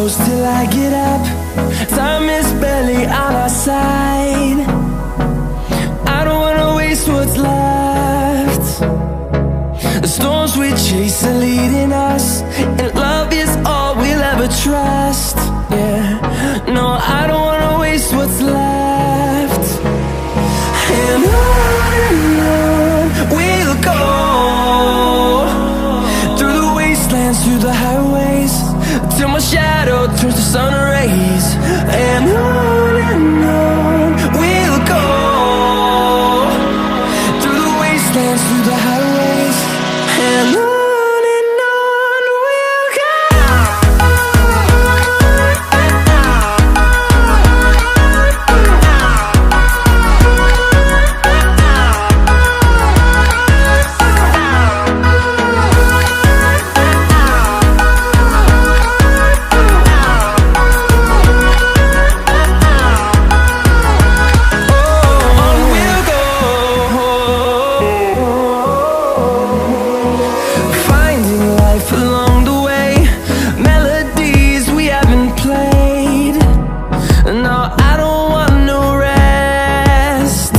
close till I get up. Time is barely on our side. I don't wanna waste what's left. The storms we chase are leading us, and love is all we'll ever trust. Yeah, no, I don't wanna waste what's left. And on we'll go, through the wastelands, through the highways, till my shadow turns to sun rays. And on we'll go, through the wastelands, through the highways, and on we'll go. Along the way, melodies we haven't played. No, I don't want no rest.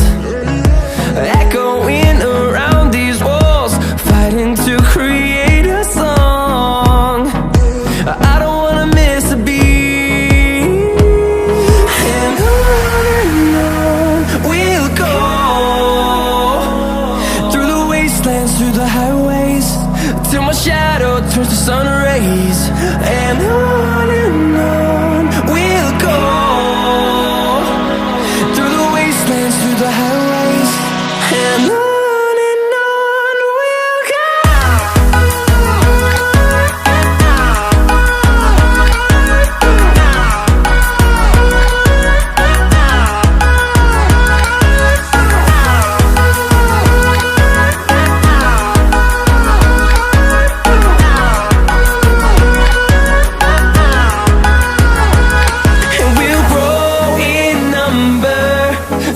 Echoing around these walls, fighting to create a song. I don't wanna miss a beat. And on we'll go, through the wastelands, through the highways, till my shadow turns to sun rays. And on we'll go, through the wastelands, through the highways, and on we'll go.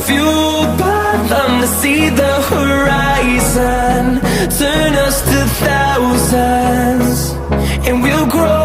Fueled by them to see the horizon, turn us to thousands, and we'll grow